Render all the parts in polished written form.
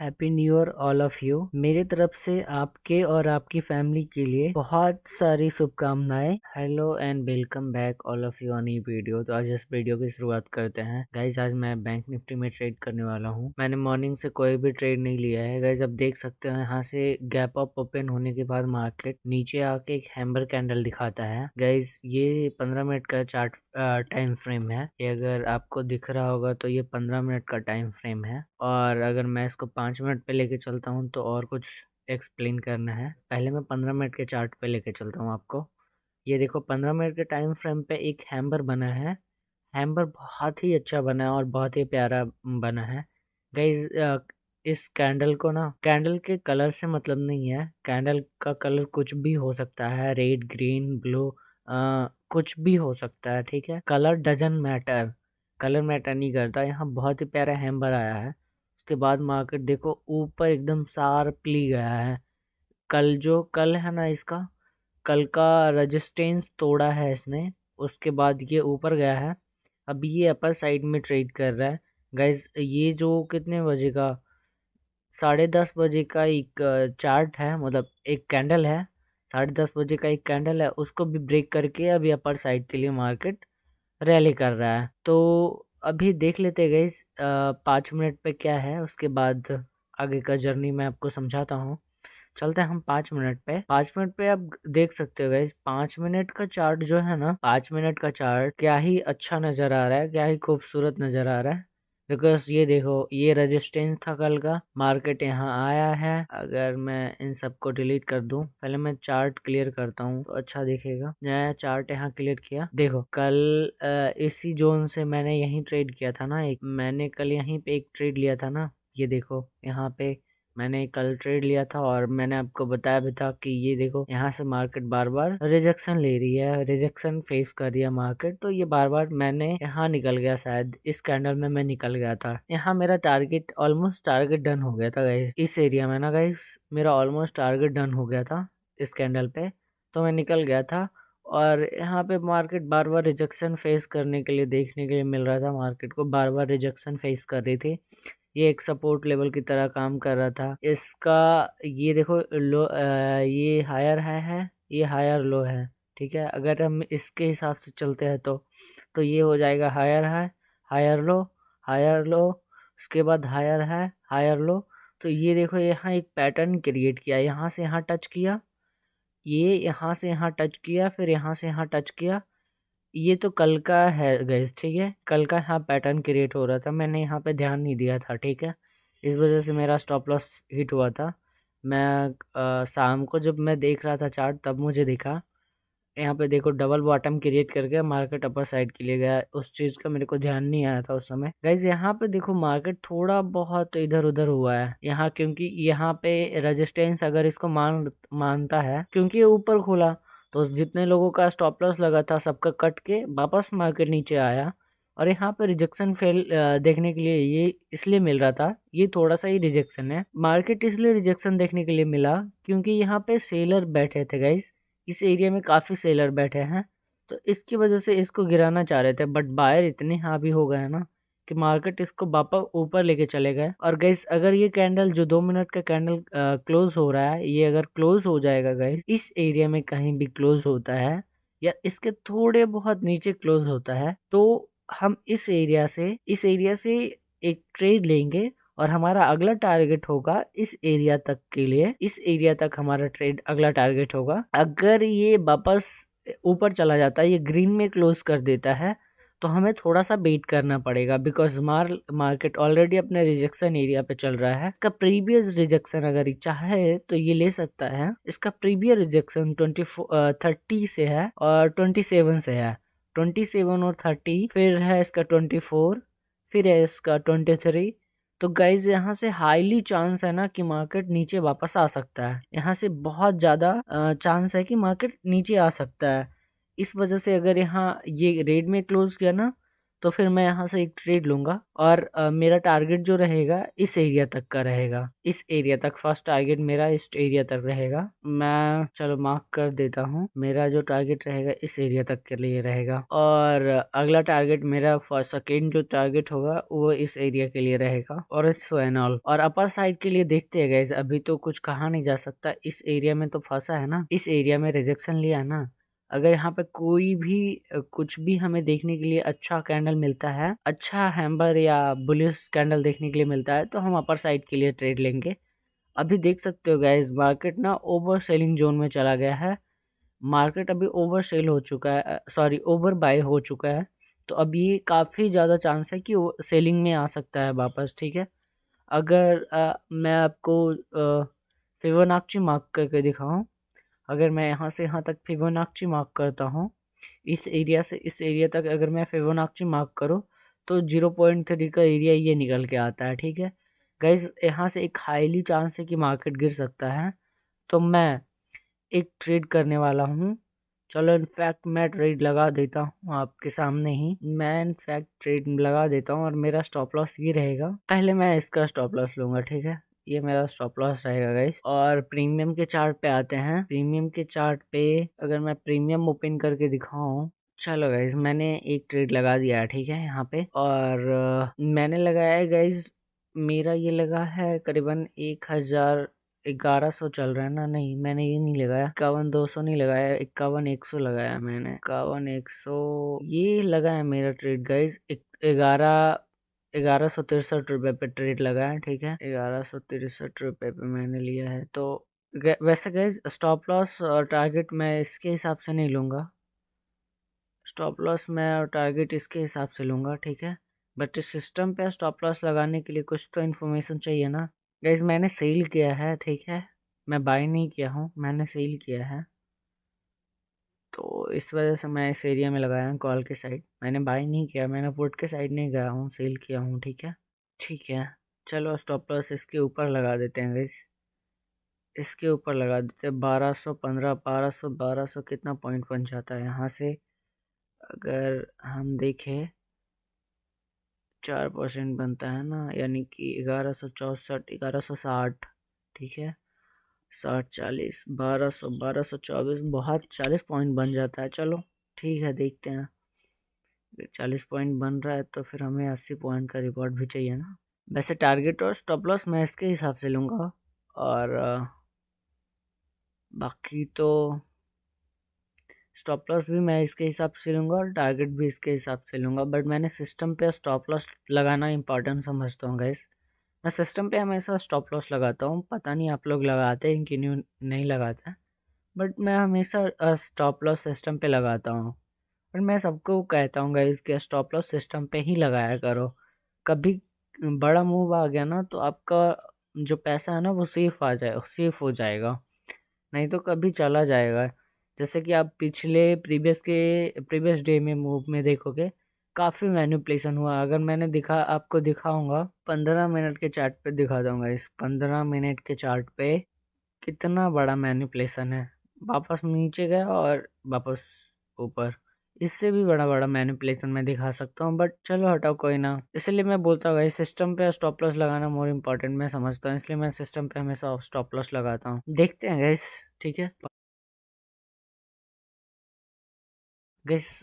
Happy new year all of you. मेरी तरफ से आपके और आपकी फैमिली के लिए बहुत सारी शुभकामनाएं। Hello and welcome back all of you on E video. तो आज इस वीडियो की शुरुआत करते हैं। गाइज आज मैं बैंक निफ्टी में ट्रेड करने वाला हूं। मैंने मॉर्निंग से कोई भी ट्रेड नहीं लिया है। गाइज अब देख सकते हो यहाँ से गैप अप ओपन होने के बाद मार्केट नीचे आके एक हैम्बर कैंडल दिखाता है। गाइज ये 15 मिनट का चार्ट टाइम फ्रेम है। ये अगर आपको दिख रहा होगा तो ये 15 मिनट का टाइम फ्रेम है। और अगर मैं इसको 5 मिनट पे लेके चलता हूँ तो और कुछ एक्सप्लेन करना है। पहले मैं 15 मिनट के चार्ट पे लेके चलता हूँ आपको। ये देखो 15 मिनट के टाइम फ्रेम पे एक हैम्बर बना है। हैम्बर बहुत ही अच्छा बना है और बहुत ही प्यारा बना है। गाइस इस कैंडल को ना, कैंडल के कलर से मतलब नहीं है। कैंडल का कलर कुछ भी हो सकता है, रेड, ग्रीन, ब्लू, कुछ भी हो सकता है। ठीक है, colour doesn't matter, colour matter नहीं करता। यहाँ बहुत ही प्यारा हैम्बर आया है। उसके बाद मार्केट देखो ऊपर एकदम शार्पली गया है। कल है ना, इसका कल का रेजिस्टेंस तोड़ा है इसने। उसके बाद ये ऊपर गया है। अभी ये अपर साइड में ट्रेड कर रहा है। गाइज ये जो कितने बजे का, 10:30 बजे का एक चार्ट है, मतलब एक कैंडल है। 10:30 बजे का एक कैंडल है, उसको भी ब्रेक करके अभी अपर साइड के लिए मार्केट रैली कर रहा है। तो अभी देख लेते हैं गाइस 5 मिनट पे क्या है। उसके बाद आगे का जर्नी मैं आपको समझाता हूँ। चलते हैं हम 5 मिनट पे। 5 मिनट पे आप देख सकते हो गाइस, 5 मिनट का चार्ट जो है ना, 5 मिनट का चार्ट क्या ही अच्छा नजर आ रहा है, क्या ही खूबसूरत नजर आ रहा है। बिकॉज ये देखो, ये रेजिस्टेंस था कल का, मार्केट यहाँ आया है। अगर मैं इन सबको डिलीट कर दूं, पहले मैं चार्ट क्लियर करता हूँ तो अच्छा दिखेगा। नया चार्ट यहाँ क्लियर किया। देखो कल इसी जोन से मैंने यहीं ट्रेड किया था ना, एक मैंने कल यहीं पे एक ट्रेड लिया था ना। ये देखो यहाँ पे मैंने कल ट्रेड लिया था और मैंने आपको बताया भी था कि ये देखो यहाँ से मार्केट बार बार रिजेक्शन ले रही है, रिजेक्शन फेस कर रही है मार्केट। तो ये बार बार मैंने यहाँ निकल गया, शायद इस कैंडल में मैं निकल गया था। यहाँ मेरा टारगेट, ऑलमोस्ट टारगेट डन हो गया था गाइस। इस एरिया में ना गाइस मेरा ऑलमोस्ट टारगेट डन हो गया था इस कैंडल पे। तो मैं निकल गया था और यहाँ पे मार्केट बार बार रिजेक्शन फेस करने के लिए, देखने के लिए मिल रहा था। मार्केट को बार बार रिजेक्शन फेस कर रही थी। ये एक सपोर्ट लेवल की तरह काम कर रहा था। इसका ये देखो लो, ये हायर है, ये हायर लो है। ठीक है, अगर हम इसके हिसाब से चलते हैं तो ये हो जाएगा हायर है, हायर लो, हायर लो, उसके बाद हायर है, हायर लो। तो ये देखो यहाँ एक पैटर्न क्रिएट किया, यहाँ से यहाँ टच किया, ये यहाँ से यहाँ टच किया, फिर यहाँ से यहाँ टच किया। ये तो कल का है गैस, ठीक है, कल का यहाँ पैटर्न क्रिएट हो रहा था, मैंने यहाँ पे ध्यान नहीं दिया था। ठीक है, इस वजह से मेरा स्टॉप लॉस हिट हुआ था। मैं शाम को जब मैं देख रहा था चार्ट तब मुझे दिखा, यहाँ पे देखो डबल बॉटम क्रिएट करके मार्केट अपर साइड के लिए गया। उस चीज़ का मेरे को ध्यान नहीं आया था उस समय। गाइज यहाँ पे देखो मार्केट थोड़ा बहुत इधर उधर हुआ है यहाँ, क्योंकि यहाँ पे रेजिस्टेंस अगर इसको मानता है, क्योंकि ये ऊपर खुला तो जितने लोगों का स्टॉप लॉस लगा था सबका कट के वापस मार्केट नीचे आया। और यहाँ पे रिजेक्शन फेल देखने के लिए ये इसलिए मिल रहा था, ये थोड़ा सा ही रिजेक्शन है। मार्केट इसलिए रिजेक्शन देखने के लिए मिला क्योंकि यहाँ पे सेलर बैठे थे गाइज, इस एरिया में काफी सेलर बैठे हैं। तो इसकी वजह से इसको गिराना चाह रहे थे, बट बायर इतने हावी हो गए ना कि मार्केट इसको वापस ऊपर लेके चले गए। और गाइस अगर ये कैंडल जो 2 मिनट का कैंडल क्लोज हो रहा है, ये अगर क्लोज हो जाएगा गाइस, इस एरिया में कहीं भी क्लोज होता है या इसके थोड़े बहुत नीचे क्लोज होता है, तो हम इस एरिया से एक ट्रेड लेंगे और हमारा अगला टारगेट होगा इस एरिया तक के लिए। इस एरिया तक हमारा ट्रेड अगला टारगेट होगा। अगर ये वापस ऊपर चला जाता है, ये ग्रीन में क्लोज कर देता है, तो हमें थोड़ा सा वेट करना पड़ेगा। बिकॉज मार्केट ऑलरेडी अपने रिजेक्शन एरिया पे चल रहा है। इसका प्रीवियस रिजेक्शन अगर चाहे तो ये ले सकता है। इसका प्रीवियस रिजेक्शन 30 से है और 27 से है। 27 और 30, फिर है इसका 24, फिर है इसका 23। तो गाइज यहाँ से हाईली चांस है ना कि मार्केट नीचे वापस आ सकता है। यहाँ से बहुत ज्यादा चांस है कि मार्केट नीचे आ सकता है। इस वजह से अगर यहाँ ये रेड में क्लोज किया ना, तो फिर मैं यहाँ से एक ट्रेड लूंगा और मेरा टारगेट जो रहेगा इस एरिया तक का रहेगा, इस एरिया तक। फर्स्ट टारगेट मेरा इस एरिया तक रहेगा। मैं चलो मार्क कर देता हूँ, मेरा जो टारगेट रहेगा इस एरिया तक के लिए रहेगा, और अगला टारगेट मेरा सेकेंड जो टारगेट होगा वो इस एरिया के लिए रहेगा, और इट्स एंड ऑल। और अपर साइड के लिए देखते हैं गाइस, अभी तो कुछ कहा नहीं जा सकता। इस एरिया में तो फंसा है ना, इस एरिया में रिजेक्शन लिया है ना। अगर यहाँ पे कोई भी कुछ भी हमें देखने के लिए अच्छा कैंडल मिलता है, अच्छा हैम्बर या बुलिश कैंडल देखने के लिए मिलता है, तो हम अपर साइड के लिए ट्रेड लेंगे। अभी देख सकते हो गाइस, मार्केट ना ओवर सेलिंग जोन में चला गया है। मार्केट अभी ओवर सेल हो चुका है, सॉरी ओवर बाय हो चुका है। तो अभी ये काफ़ी ज़्यादा चांस है कि वो सेलिंग में आ सकता है वापस, ठीक है। अगर मैं आपको फिबोनाची मार्क करके दिखाऊं, अगर मैं यहाँ से यहाँ तक फिबोनाची मार्क करता हूँ, इस एरिया से इस एरिया तक अगर मैं फिबोनाची मार्क करूँ, तो 0.3 का एरिया ये निकल के आता है, ठीक है गाइज। यहाँ से एक हाईली चांस है कि मार्केट गिर सकता है, तो मैं एक ट्रेड करने वाला हूँ। चलो इनफैक्ट मैं ट्रेड लगा देता हूँ आपके सामने ही, मैं इनफैक्ट ट्रेड लगा देता हूँ, और मेरा स्टॉप लॉस ये रहेगा। पहले मैं इसका स्टॉप लॉस लूंगा, ठीक है। ये मेरा स्टॉप लॉस रहेगा गाइस। और प्रीमियम के चार्ट पे आते हैं। प्रीमियम के चार्ट पे अगर मैं प्रीमियम ओपन करके दिखाऊं, चलो गाइज मैंने एक ट्रेड लगा दिया है, ठीक है यहाँ पे। और मैंने लगाया है गाइज, मेरा ये लगा है करीबन 1100 चल रहा है ना। नहीं, मैंने ये नहीं लगाया, 51-200 नहीं लगाया, 51-100 लगाया मैंने। 51-100 ये लगा है मेरा ट्रेड गाइज। 1163 रुपये पे ट्रेड लगा है, ठीक है। 1163 रुपये पे मैंने लिया है। तो वैसे गाइज स्टॉप लॉस और टारगेट मैं इसके हिसाब से नहीं लूंगा, स्टॉप लॉस मैं और टारगेट इसके हिसाब से लूंगा, ठीक है। बट इस सिस्टम पे स्टॉप लॉस लगाने के लिए कुछ तो इन्फॉर्मेशन चाहिए ना गाइज। मैंने सेल किया है, ठीक है, मैं बाय नहीं किया हूँ, मैंने सेल किया है। तो इस वजह से मैं इस एरिया में लगाया हूँ कॉल के साइड। मैंने बाय नहीं किया, मैंने पुट के साइड नहीं गया हूँ, सेल किया हूँ, ठीक है। ठीक है, चलो स्टॉप लॉस इसके ऊपर लगा देते हैं गाइज, इसके ऊपर लगा देते हैं 1215, 1200 कितना पॉइंट बन जाता है यहाँ से। अगर हम देखें 4% बनता है ना, यानी कि 1164, 1160, ठीक है। 60, 40, 1224, बहुत 40 पॉइंट बन जाता है। चलो ठीक है, देखते हैं। 40 पॉइंट बन रहा है तो फिर हमें 80 पॉइंट का रिवॉर्ड भी चाहिए ना। वैसे टारगेट और स्टॉप लॉस मैं इसके हिसाब से लूँगा, और बाकी तो स्टॉप लॉस भी मैं इसके हिसाब से लूँगा और टारगेट भी इसके हिसाब से लूँगा। बट मैंने सिस्टम पे स्टॉप लॉस लगाना इंपॉर्टेंट समझता हूँ गाइस। मैं सिस्टम पे हमेशा स्टॉप लॉस लगाता हूँ, पता नहीं आप लोग लगाते हैं कि नहीं लगाते हैं, बट मैं हमेशा स्टॉप लॉस सिस्टम पे लगाता हूँ। और मैं सबको कहता हूँ गाइस कि स्टॉप लॉस सिस्टम पे ही लगाया करो। कभी बड़ा मूव आ गया ना, तो आपका जो पैसा है ना वो सेफ हो जाएगा, नहीं तो कभी चला जाएगा। जैसे कि आप पिछले प्रीवियस डे में मूव में देखोगे, काफ़ी मैनिपुलेशन हुआ। अगर मैंने आपको दिखाऊंगा 15 मिनट के चार्ट पे दिखा दूंगा, इस 15 मिनट के चार्ट पे कितना बड़ा मैनिपुलेशन है। वापस नीचे गया और वापस ऊपर, इससे भी बड़ा बड़ा मैनिपुलेशन मैं दिखा सकता हूँ। बट चलो हटाओ, कोई ना। इसलिए मैं बोलता हूँ गाइस, सिस्टम पे स्टॉप लॉस लगाना मोर इम्पोर्टेंट मैं समझता हूँ, इसलिए मैं सिस्टम पे हमेशा स्टॉप लॉस लगाता हूँ। देखते हैं गाइस, ठीक है गाइस।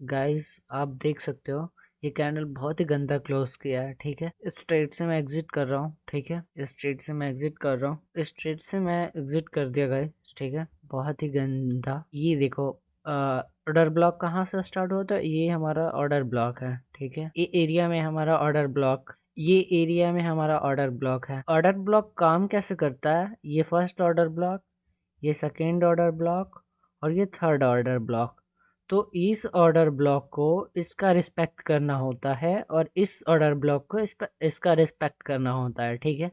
गाइस आप देख सकते हो ये कैंडल बहुत ही गंदा क्लोज किया है, ठीक है। इस ट्रेड से मैं एग्जिट कर रहा हूँ, ठीक है। इस ट्रेड से मैं एग्जिट कर रहा हूँ, इस ट्रेड से मैं एग्जिट कर दिया गाइस, ठीक है। बहुत ही गंदा। ये देखो ऑर्डर ब्लॉक कहाँ से स्टार्ट होता है, ये हमारा ऑर्डर ब्लॉक है, ठीक है। ये एरिया में हमारा ऑर्डर ब्लॉक, ये एरिया में हमारा ऑर्डर ब्लॉक है। ऑर्डर ब्लॉक काम कैसे करता है, ये फर्स्ट ऑर्डर ब्लॉक, ये सेकेंड ऑर्डर ब्लॉक, और ये थर्ड ऑर्डर ब्लॉक। तो इस ऑर्डर ब्लॉक को इसका रिस्पेक्ट करना होता है, और इस ऑर्डर ब्लॉक को इसका रिस्पेक्ट करना होता है, ठीक है।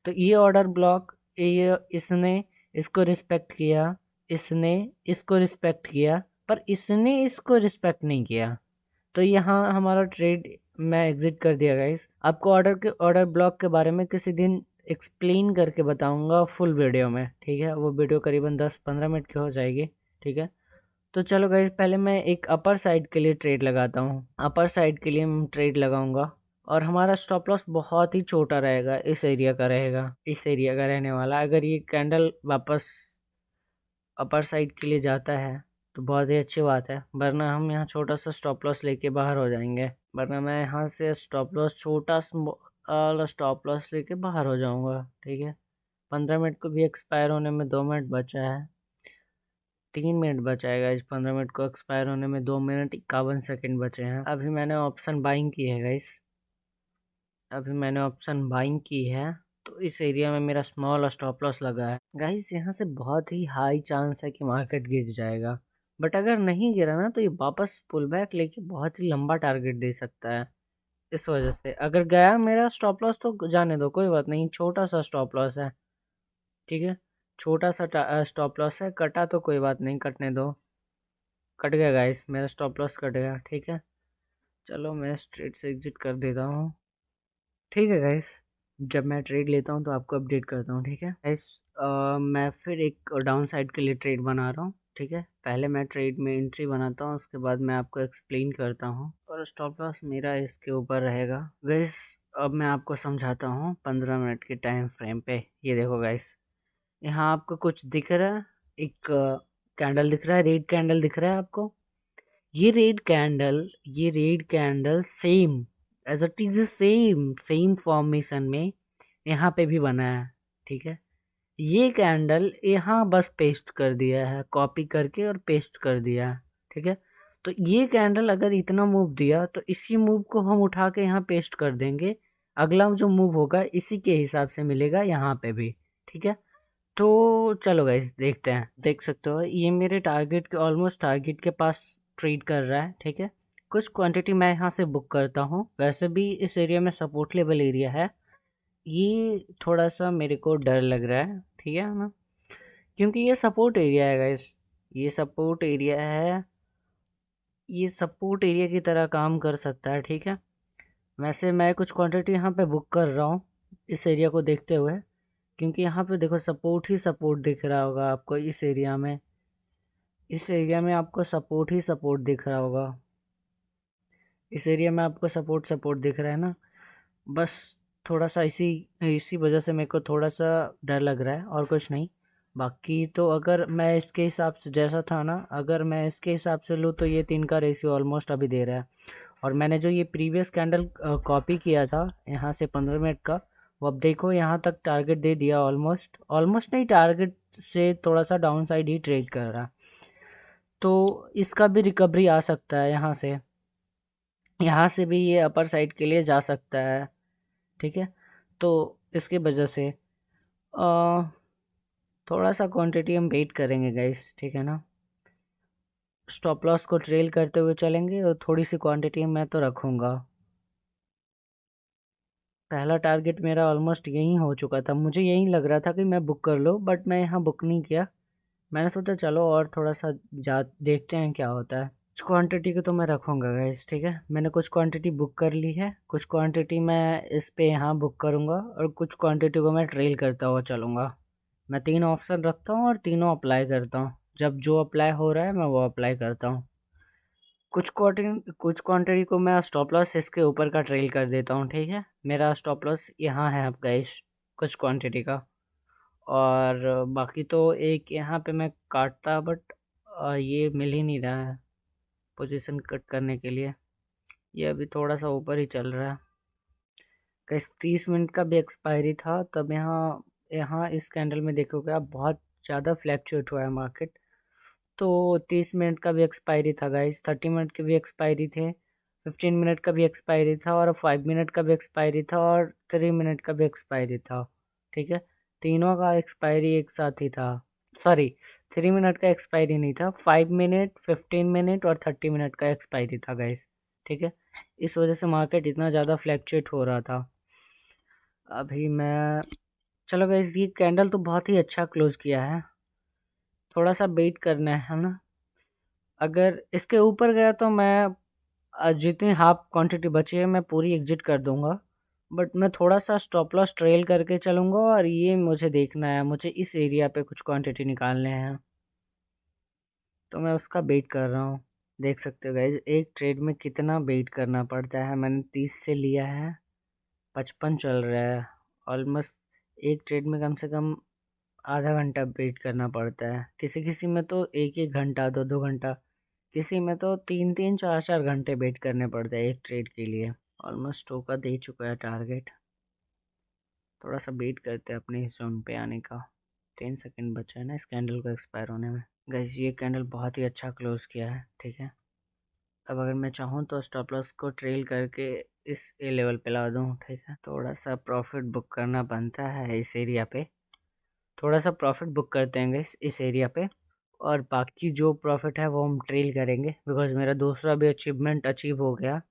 तो ये ऑर्डर ब्लॉक, ये इसने इसको रिस्पेक्ट किया, इसने इसको रिस्पेक्ट किया, पर इसने इसको रिस्पेक्ट नहीं किया। तो यहाँ हमारा ट्रेड मैं एग्जिट कर दिया गाइस। आपको ऑर्डर ब्लॉक के बारे में किसी दिन एक्सप्लेन करके बताऊंगा फुल वीडियो में, ठीक है। वो वीडियो करीबन 10-15 मिनट की हो जाएगी, ठीक है। तो चलो गाइस, पहले मैं एक अपर साइड के लिए ट्रेड लगाता हूँ। अपर साइड के लिए मैं ट्रेड लगाऊंगा और हमारा स्टॉप लॉस बहुत ही छोटा रहेगा, इस एरिया का रहेगा, इस एरिया का रहने वाला। अगर ये कैंडल वापस अपर साइड के लिए जाता है तो बहुत ही अच्छी बात है, वरना हम यहाँ छोटा सा स्टॉप लॉस लेके बाहर हो जाएंगे। वरना मैं यहाँ से स्टॉप लॉस छोटा स्टॉप लॉस लेके बाहर हो जाऊंगा। ठीक है, 15 मिनट को भी एक्सपायर होने में 2 मिनट बचा है, 3 मिनट बचा है गाइस। 15 मिनट को एक्सपायर होने में 2 मिनट 51 सेकंड बचे हैं। अभी मैंने ऑप्शन बाइंग की है गाइस, अभी मैंने ऑप्शन बाइंग की है, तो इस एरिया में मेरा स्मॉल स्टॉप लॉस लगा है गाइस। यहाँ से बहुत ही हाई चांस है कि मार्केट गिर जाएगा, बट अगर नहीं गिरा ना तो ये वापस पुल बैक लेके बहुत ही लंबा टारगेट दे सकता है। इस वजह से अगर गया मेरा स्टॉप लॉस तो जाने दो, कोई बात नहीं, छोटा सा स्टॉप लॉस है। ठीक है, छोटा सा स्टॉप लॉस है, कटा तो कोई बात नहीं, कटने दो। कट गया गाइस, मेरा स्टॉप लॉस कट गया। ठीक है, चलो मैं स्ट्रेट से एग्जिट कर देता हूँ। ठीक है गाइस, जब मैं ट्रेड लेता हूँ तो आपको अपडेट करता हूँ। ठीक है गाइस, मैं फिर एक डाउन साइड के लिए ट्रेड बना रहा हूँ। ठीक है, पहले मैं ट्रेड में एंट्री बनाता हूँ, उसके बाद मैं आपको एक्सप्लेन करता हूँ, और स्टॉप लॉस मेरा इसके ऊपर रहेगा गाइस। अब मैं आपको समझाता हूँ 15 मिनट के टाइम फ्रेम पे। ये देखो गाइस, यहाँ आपको कुछ दिख रहा है, एक कैंडल दिख रहा है, रेड कैंडल दिख रहा है आपको। ये red candle same as it is same same formation में यहाँ पे भी बना है। ठीक है, ये कैंडल यहाँ बस पेस्ट कर दिया है, कॉपी करके और पेस्ट कर दिया है। ठीक है, तो ये कैंडल अगर इतना मूव दिया तो इसी मूव को हम उठा के यहाँ पेस्ट कर देंगे, अगला जो मूव होगा इसी के हिसाब से मिलेगा यहाँ पे भी। ठीक है, तो चलो गाइस देखते हैं। देख सकते हो ये मेरे टारगेट के ऑलमोस्ट टारगेट के पास ट्रेड कर रहा है। ठीक है, कुछ क्वांटिटी मैं यहाँ से बुक करता हूँ। वैसे भी इस एरिया में सपोर्ट लेवल एरिया है, ये थोड़ा सा मेरे को डर लग रहा है। ठीक है ना, क्योंकि ये सपोर्ट एरिया है गाइस, ये सपोर्ट एरिया है, ये सपोर्ट एरिया की तरह काम कर सकता है। ठीक है, वैसे मैं कुछ क्वांटिटी यहाँ पे बुक कर रहा हूँ इस एरिया को देखते हुए, क्योंकि यहाँ पे देखो सपोर्ट ही सपोर्ट दिख रहा होगा आपको इस एरिया में, इस एरिया में आपको सपोर्ट ही सपोर्ट दिख रहा होगा, इस एरिया में आपको सपोर्ट सपोर्ट दिख रहा है ना। बस थोड़ा सा इसी इसी वजह से मेरे को थोड़ा सा डर लग रहा है, और कुछ नहीं। बाकी तो अगर मैं इसके हिसाब से जैसा था ना, अगर मैं इसके हिसाब से लूँ तो ये 3 का रेशियो ऑलमोस्ट अभी दे रहा है। और मैंने जो ये प्रीवियस कैंडल कॉपी किया था यहाँ से 15 मिनट का, वो अब देखो यहाँ तक टारगेट दे दिया, ऑलमोस्ट ऑलमोस्ट नहीं, टारगेट से थोड़ा सा डाउन साइड ही ट्रेड कर रहा है। तो इसका भी रिकवरी आ सकता है यहाँ से, यहाँ से भी ये अपर साइड के लिए जा सकता है। ठीक है, तो इसकी वजह से थोड़ा सा क्वांटिटी हम वेट करेंगे गाइस। ठीक है ना, स्टॉप लॉस को ट्रेल करते हुए चलेंगे और थोड़ी सी क्वांटिटी मैं तो रखूँगा। पहला टारगेट मेरा ऑलमोस्ट यहीं हो चुका था, मुझे यहीं लग रहा था कि मैं बुक कर लूँ, बट मैं यहाँ बुक नहीं किया। मैंने सोचा चलो और थोड़ा सा जा देखते हैं क्या होता है। कुछ क्वांटिटी को तो मैं रखूँगा गाइस। ठीक है, मैंने कुछ क्वांटिटी बुक कर ली है, कुछ क्वांटिटी मैं इस पे यहाँ बुक करूँगा, और कुछ क्वांटिटी को मैं ट्रेल करता हुआ चलूँगा। मैं 3 ऑप्शन रखता हूँ और तीनों अप्लाई करता हूँ, जब जो अप्लाई हो रहा है मैं वो अप्लाई करता हूँ। कुछ क्वांटिटी को मैं स्टॉप लॉस इसके ऊपर का ट्रेल कर देता हूँ। ठीक है, मेरा स्टॉप लॉस यहाँ है आपका इस कुछ क्वांटिटी का, और बाकी तो एक यहाँ पे मैं काटता, बट ये मिल ही नहीं रहा है पोजीशन कट करने के लिए, ये अभी थोड़ा सा ऊपर ही चल रहा है। कैसे 30 मिनट का भी एक्सपायरी था तब, यहाँ यहाँ इस कैंडल में देखोगे आप बहुत ज़्यादा फ्लैक्चुएट हुआ है मार्केट। तो 30 मिनट का भी एक्सपायरी था गाइस, 30 मिनट के भी एक्सपायरी थे, 15 मिनट का भी एक्सपायरी था, और 5 मिनट का भी एक्सपायरी था, और 3 मिनट का भी एक्सपायरी था। ठीक है, तीनों का एक्सपायरी एक साथ ही था। सॉरी, 3 मिनट का एक्सपायरी नहीं था, 5 मिनट, 15 मिनट और 30 मिनट का एक्सपायरी था गाइस। ठीक है, इस वजह से मार्केट इतना ज़्यादा फ्लैक्चुएट हो रहा था। अभी मैं, चलो गाइस, ये कैंडल तो बहुत ही अच्छा क्लोज किया है, थोड़ा सा वेट करना है ना। अगर इसके ऊपर गया तो मैं जितनी हाफ क्वांटिटी बची है मैं पूरी एग्जिट कर दूंगा, बट मैं थोड़ा सा स्टॉप लॉस ट्रेल करके चलूंगा, और ये मुझे देखना है, मुझे इस एरिया पे कुछ क्वांटिटी निकालने हैं। तो मैं उसका वेट कर रहा हूँ। देख सकते हो गाइज एक ट्रेड में कितना वेट करना पड़ता है। मैंने 30 से लिया है, 55 चल रहा है। ऑलमोस्ट एक ट्रेड में कम से कम आधा घंटा वेट करना पड़ता है। किसी किसी में तो एक एक घंटा, दो दो घंटा, किसी में तो तीन तीन चार चार घंटे वेट करने पड़ते हैं एक ट्रेड के लिए। ऑलमोस्ट टोका दे चुका है टारगेट। थोड़ा सा वेट करते हैं अपने इस जोन पे आने का। 10 सेकंड बचा है ना इस कैंडल को एक्सपायर होने में। गाइस ये कैंडल बहुत ही अच्छा क्लोज किया है, ठीक है। अब अगर मैं चाहूँ तो स्टॉप लॉस को ट्रेल करके इस ए लेवल पे ला दूँ, ठीक है। थोड़ा सा प्रॉफिट बुक करना बनता है इस एरिया पे। थोड़ा सा प्रॉफिट बुक करते हैं गाइस इस एरिया पे, और बाकी जो प्रॉफिट है वो हम ट्रेल करेंगे, बिकॉज मेरा दूसरा भी अचीवमेंट अचीव हो गया।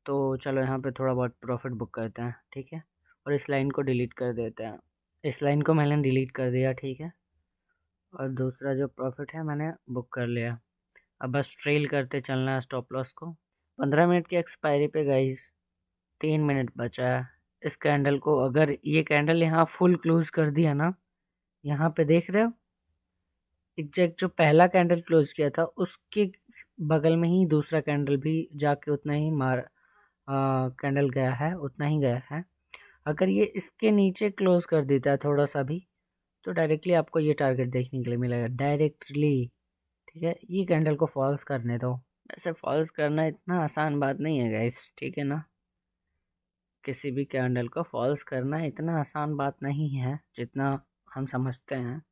तो चलो यहाँ पे थोड़ा बहुत प्रॉफिट बुक करते हैं, ठीक है। और इस लाइन को डिलीट कर देते हैं। इस लाइन को मैंने डिलीट कर दिया, ठीक है। और दूसरा जो प्रॉफिट है मैंने बुक कर लिया। अब बस ट्रेल करते चलना है स्टॉप लॉस को। 15 मिनट की एक्सपायरी पे गाइस 3 मिनट बचा है। इस कैंडल को अगर ये कैंडल यहाँ फुल क्लोज कर दिया ना, यहाँ पे देख रहे हो एग्जैक्ट जो पहला कैंडल क्लोज किया था उसके बगल में ही दूसरा कैंडल भी जाके उतना ही कैंडल गया है, उतना ही गया है। अगर ये इसके नीचे क्लोज कर देता है थोड़ा सा भी, तो डायरेक्टली आपको ये टारगेट देखने के लिए मिलेगा डायरेक्टली, ठीक है। ये कैंडल को फॉल्स करने दो। वैसे फॉल्स करना इतना आसान बात नहीं है गाइस, ठीक है ना। किसी भी कैंडल को फॉल्स करना इतना आसान बात नहीं है जितना हम समझते हैं।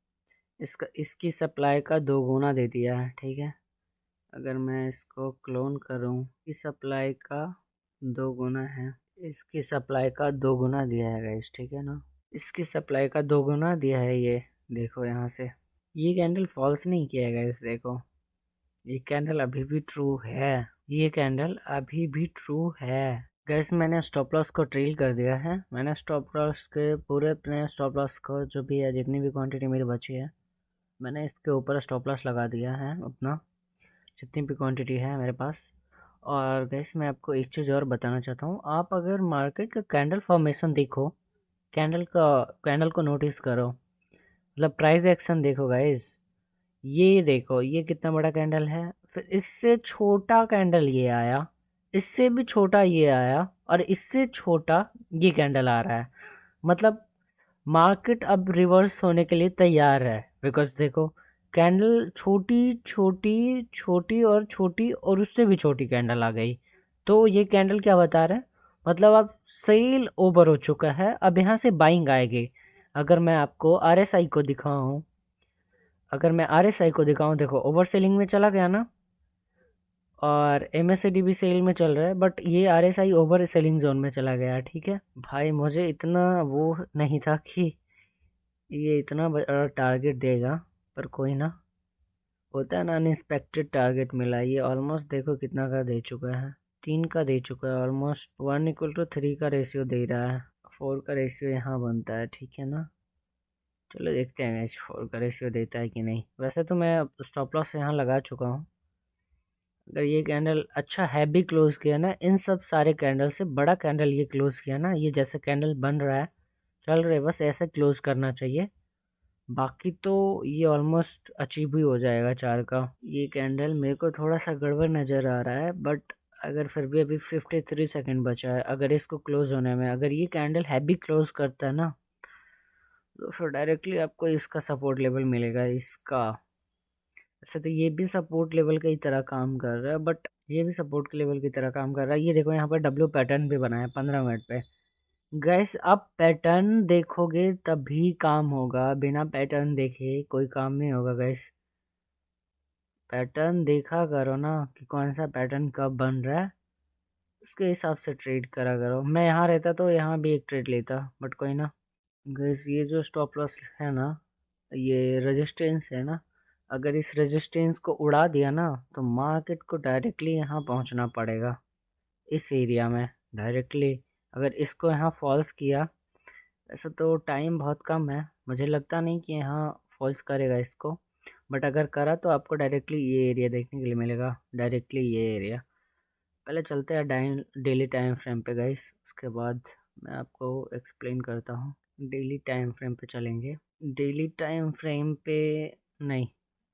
इसकी सप्लाई का 2 गुना दे दिया है, ठीक है। अगर मैं इसको क्लोन करूं, इस सप्लाई का 2 गुना है, इसकी सप्लाई का 2 गुना दिया है गाइस, ठीक है ना। इसकी सप्लाई का 2 गुना दिया है ये। देखो यहाँ से ये कैंडल फॉल्स नहीं किया है गाइस, देखो ये कैंडल अभी भी ट्रू है। ये कैंडल अभी भी ट्रू है गैस। मैंने स्टॉप लॉस को ट्रेल कर दिया है। मैंने स्टॉप लॉस के पूरे अपने स्टॉप लॉस को जो भी है, जितनी भी क्वांटिटी मेरी बची है, मैंने इसके ऊपर स्टॉप लॉस लगा दिया है अपना, जितनी भी क्वांटिटी है मेरे पास। और गैस मैं आपको एक चीज़ और बताना चाहता हूँ। आप अगर मार्केट का कैंडल फॉर्मेशन देखो, कैंडल को नोटिस करो, मतलब प्राइस एक्शन देखो गाइस। ये देखो ये कितना बड़ा कैंडल है, फिर इससे छोटा कैंडल ये आया, इससे भी छोटा ये आया, और इससे छोटा ये कैंडल आ रहा है। मतलब मार्केट अब रिवर्स होने के लिए तैयार है, बिकॉज देखो कैंडल छोटी छोटी छोटी और छोटी और उससे भी छोटी कैंडल आ गई। तो ये कैंडल क्या बता रहा है, मतलब अब सेल ओवर हो चुका है, अब यहाँ से बाइंग आएगी। अगर मैं आपको आरएसआई को दिखाऊं, अगर मैं आरएसआई को दिखाऊं, देखो ओवर सेलिंग में चला गया ना, और एमएससीडी भी सेल में चल रहा है, बट ये आरएसआई ओवर सेलिंग जोन में चला गया, ठीक है भाई। मुझे इतना वो नहीं था कि ये इतना बड़ा टारगेट देगा, पर कोई ना, होता है ना, अनएक्सपेक्टेड टारगेट मिला। ये ऑलमोस्ट देखो कितना का दे चुका है, 3 का दे चुका है। ऑलमोस्ट 1:3 का रेशियो दे रहा है। 4 का रेशियो यहाँ बनता है, ठीक है ना। चलो देखते हैं 4 का रेशियो देता है कि नहीं। वैसे तो मैं स्टॉप लॉस यहाँ लगा चुका हूँ। अगर ये कैंडल अच्छा हैवी क्लोज किया ना, इन सब सारे कैंडल से बड़ा कैंडल ये क्लोज किया ना, ये जैसे कैंडल बन रहा है, चल रहे, बस ऐसे क्लोज करना चाहिए। बाकी तो ये ऑलमोस्ट अचीव ही हो जाएगा 4 का। ये कैंडल मेरे को थोड़ा सा गड़बड़ नज़र आ रहा है, बट अगर फिर भी अभी 53 सेकंड बचा है, अगर इसको क्लोज होने में, अगर ये कैंडल हैवी क्लोज करता है ना, तो फिर डायरेक्टली आपको इसका सपोर्ट लेवल मिलेगा इसका। वैसे तो ये भी सपोर्ट लेवल की तरह काम कर रहा है, बट ये भी सपोर्ट के लेवल की तरह काम कर रहा है। ये देखो यहाँ पर डब्ल्यू पैटर्न भी बना है 15 मिनट पे। गैस आप पैटर्न देखोगे तभी काम होगा, बिना पैटर्न देखे कोई काम नहीं होगा गैस। पैटर्न देखा करो ना कि कौन सा पैटर्न कब बन रहा है, उसके हिसाब से ट्रेड करा करो। मैं यहाँ रहता तो यहाँ भी एक ट्रेड लेता, बट कोई ना। गैस ये जो स्टॉप लॉस है ना, ये रेजिस्टेंस है ना, अगर इस रेजिस्टेंस को उड़ा दिया ना, तो मार्केट को डायरेक्टली यहाँ पहुँचना पड़ेगा इस एरिया में डायरेक्टली। अगर इसको यहाँ फॉल्स किया, ऐसा तो टाइम बहुत कम है, मुझे लगता नहीं कि यहाँ फॉल्स करेगा इसको, बट अगर करा तो आपको डायरेक्टली ये एरिया देखने के लिए मिलेगा, डायरेक्टली ये एरिया। पहले चलते हैं डेली टाइम फ्रेम पे गाइस, उसके बाद मैं आपको एक्सप्लेन करता हूँ। डेली टाइम फ्रेम पे चलेंगे। डेली टाइम फ्रेम पे नहीं,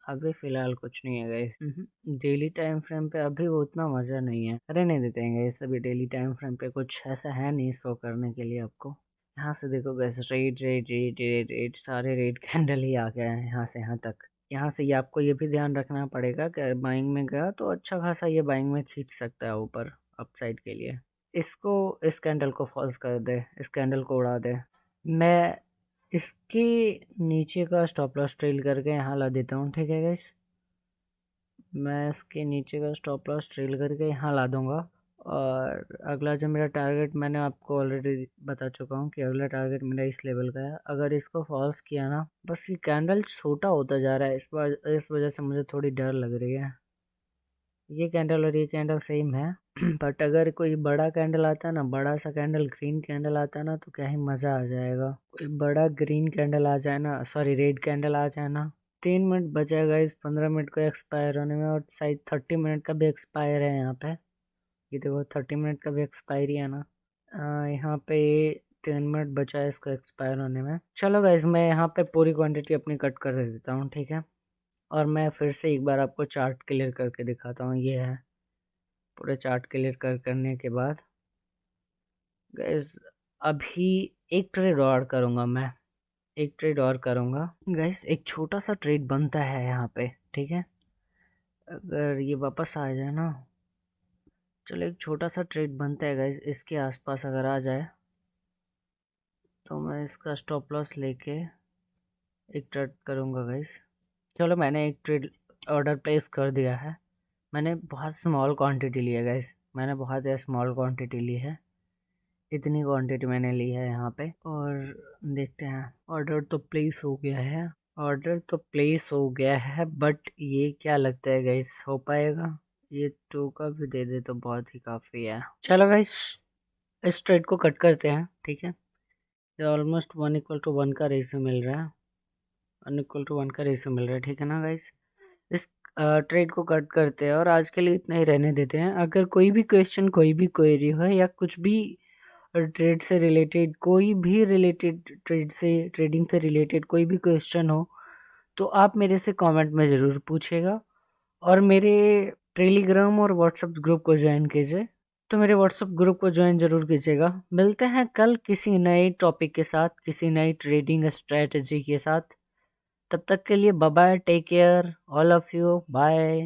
अभी फ़िलहाल कुछ नहीं है गाइस। डेली टाइम फ्रेम पे अभी वो उतना मज़ा नहीं है, रहने देते हैं गाइस। अभी डेली टाइम फ्रेम पे कुछ ऐसा है नहीं शो करने के लिए आपको। यहाँ से देखो guys, red red red red red सारे रेड कैंडल ही आ गए हैं यहाँ से यहाँ तक। यहाँ से ये आपको ये भी ध्यान रखना पड़ेगा कि बाइंग में गया तो अच्छा खासा ये बाइंग में खींच सकता है ऊपर अपसाइड के लिए। इसको इस कैंडल को फॉल्स कर दे, इस कैंडल को उड़ा दे। मैं इसके नीचे का स्टॉप लॉस ट्रेल करके यहाँ ला देता हूँ, ठीक है गाइस। मैं इसके नीचे का स्टॉप लॉस ट्रेल करके यहाँ ला दूंगा। और अगला जो मेरा टारगेट, मैंने आपको ऑलरेडी बता चुका हूँ कि अगला टारगेट मेरा इस लेवल का है। अगर इसको फॉल्स किया ना, बस ये कैंडल छोटा होता जा रहा है, इस वजह से मुझे थोड़ी डर लग रही है। ये कैंडल और ये कैंडल सेम है बट अगर कोई बड़ा कैंडल आता है ना, बड़ा सा कैंडल ग्रीन कैंडल आता है ना, तो क्या ही मज़ा आ जाएगा। कोई बड़ा ग्रीन कैंडल आ जाए ना, सॉरी रेड कैंडल आ जाए ना। 3 मिनट बचेगा इस 15 मिनट को एक्सपायर होने में, और शायद 30 मिनट का भी एक्सपायर है यहाँ पे। ये देखो 30 मिनट का भी एक्सपायरी है ना। यहाँ पे 3 मिनट बचा है इसको एक्सपायर होने में। चलो गाइस, मैं यहाँ पे पूरी क्वांटिटी अपनी कट कर देता हूँ, ठीक है। और मैं फिर से एक बार आपको चार्ट क्लियर करके दिखाता हूँ। ये है पूरे चार्ट क्लियर करने के बाद गाइस, अभी एक ट्रेड और करूँगा मैं, एक ट्रेड और करूँगा गाइस। एक छोटा सा ट्रेड बनता है यहाँ पे, ठीक है। अगर ये वापस आ जाए ना, चलो एक छोटा सा ट्रेड बनता है गाइस, इसके आसपास अगर आ जाए तो मैं इसका स्टॉप लॉस लेके एक ट्रेड करूँगा गाइस। चलो मैंने एक ट्रेड ऑर्डर प्लेस कर दिया है। मैंने बहुत स्मॉल क्वांटिटी ली है गाइस, मैंने बहुत स्मॉल क्वांटिटी ली है। इतनी क्वांटिटी मैंने ली है यहाँ पे, और देखते हैं। ऑर्डर तो प्लेस हो गया है, ऑर्डर तो प्लेस हो गया है, बट ये क्या लगता है गाइस, हो पाएगा? ये 2 का भी दे दे तो बहुत ही काफ़ी है। चलो गाइस, इस ट्रेड को कट करते हैं, ठीक है। ये ऑलमोस्ट 1:1 का रेशियो मिल रहा है, 1:1 का रेशियो मिल रहा है, ठीक है ना गाइस। इस ट्रेड को कट करते हैं और आज के लिए इतना ही रहने देते हैं। अगर कोई भी क्वेश्चन, कोई भी क्वेरी हो, या कुछ भी ट्रेड से रिलेटेड, कोई भी रिलेटेड ट्रेड से, ट्रेडिंग से रिलेटेड कोई भी क्वेश्चन हो, तो आप मेरे से कमेंट में ज़रूर पूछेगा। और मेरे टेलीग्राम और व्हाट्सएप ग्रुप को ज्वाइन कीजिए। तो मेरे व्हाट्सएप ग्रुप को ज्वाइन ज़रूर कीजिएगा। मिलते हैं कल किसी नए टॉपिक के साथ, किसी नई ट्रेडिंग स्ट्रेटजी के साथ। तब तक के लिए bye bye, take care all of you, bye.